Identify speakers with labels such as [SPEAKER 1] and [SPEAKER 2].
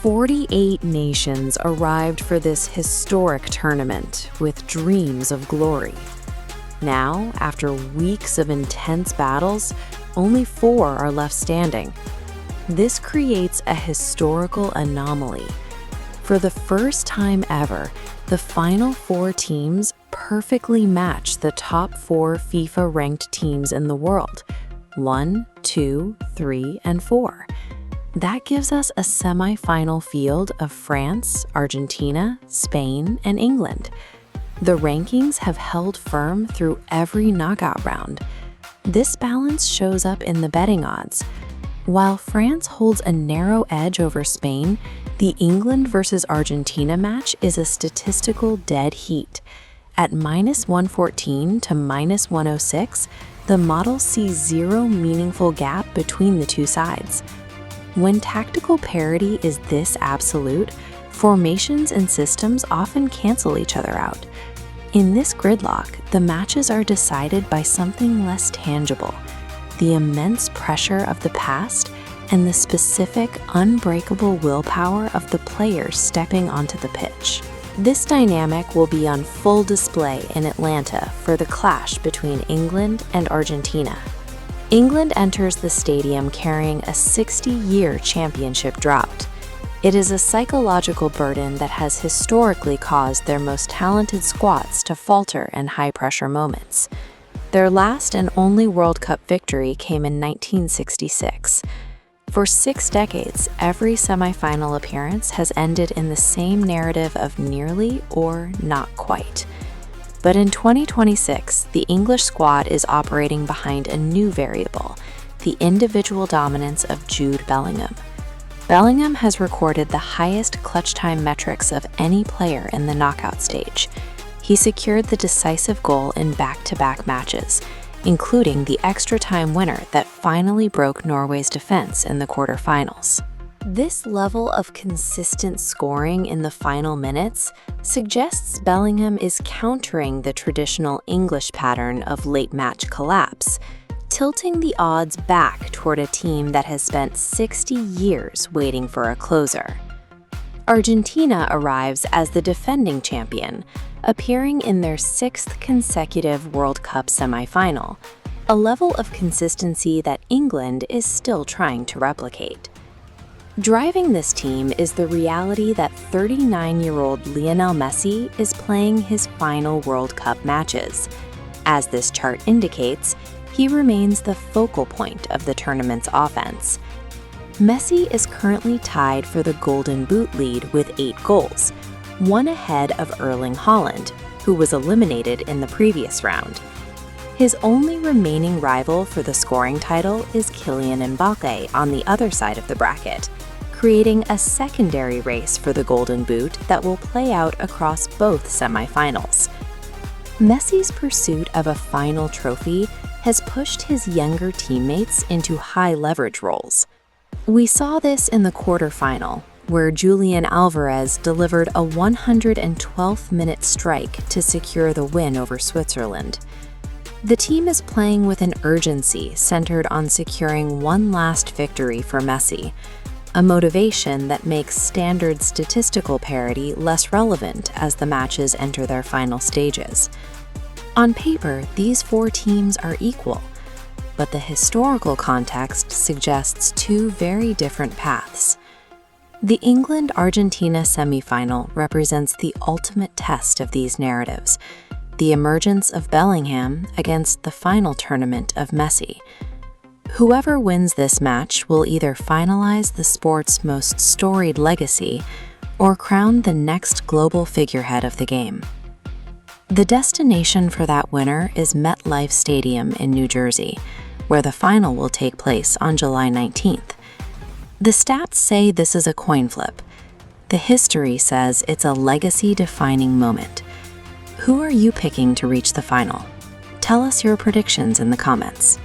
[SPEAKER 1] 48 nations arrived for this historic tournament with dreams of glory. Now, after weeks of intense battles, only 4 are left standing. This creates a historical anomaly. For the first time ever, the final 4 teams perfectly match the top 4 FIFA-ranked teams in the world: 1, 2, 3, and 4. That gives us a semi-final field of France, Argentina, Spain, and England. The rankings have held firm through every knockout round. This balance shows up in the betting odds. While France holds a narrow edge over Spain, the England versus Argentina match is a statistical dead heat. At -114 to -106, the model sees zero meaningful gap between the two sides. When tactical parity is this absolute, formations and systems often cancel each other out. In this gridlock, the matches are decided by something less tangible: the immense pressure of the past and the specific, unbreakable willpower of the players stepping onto the pitch. This dynamic will be on full display in Atlanta for the clash between England and Argentina. England enters the stadium carrying a 60-year championship drought. It is a psychological burden that has historically caused their most talented squads to falter in high-pressure moments. Their last and only World Cup victory came in 1966. For 6 decades, every semifinal appearance has ended in the same narrative of nearly or not quite. But in 2026, the English squad is operating behind a new variable: the individual dominance of Jude Bellingham. Bellingham has recorded the highest clutch time metrics of any player in the knockout stage. He secured the decisive goal in back-to-back matches, including the extra-time winner that finally broke Norway's defense in the quarterfinals. This level of consistent scoring in the final minutes suggests Bellingham is countering the traditional English pattern of late-match collapse, tilting the odds back toward a team that has spent 60 years waiting for a closer. Argentina arrives as the defending champion, appearing in their 6th consecutive World Cup semifinal, a level of consistency that England is still trying to replicate. Driving this team is the reality that 39-year-old Lionel Messi is playing his final World Cup matches. As this chart indicates, he remains the focal point of the tournament's offense. Messi is currently tied for the Golden Boot lead with 8 goals, one ahead of Erling Haaland, who was eliminated in the previous round. His only remaining rival for the scoring title is Kylian Mbappe on the other side of the bracket, creating a secondary race for the Golden Boot that will play out across both semifinals. Messi's pursuit of a final trophy has pushed his younger teammates into high-leverage roles. We saw this in the quarterfinal, where Julian Alvarez delivered a 112th-minute strike to secure the win over Switzerland. The team is playing with an urgency centered on securing one last victory for Messi, a motivation that makes standard statistical parity less relevant as the matches enter their final stages. On paper, these 4 teams are equal, but the historical context suggests 2 very different paths. The England-Argentina semifinal represents the ultimate test of these narratives, the emergence of Bellingham against the final tournament of Messi. Whoever wins this match will either finalize the sport's most storied legacy or crown the next global figurehead of the game. The destination for that winner is MetLife Stadium in New Jersey, where the final will take place on July 19th. The stats say this is a coin flip. The history says it's a legacy-defining moment. Who are you picking to reach the final? Tell us your predictions in the comments.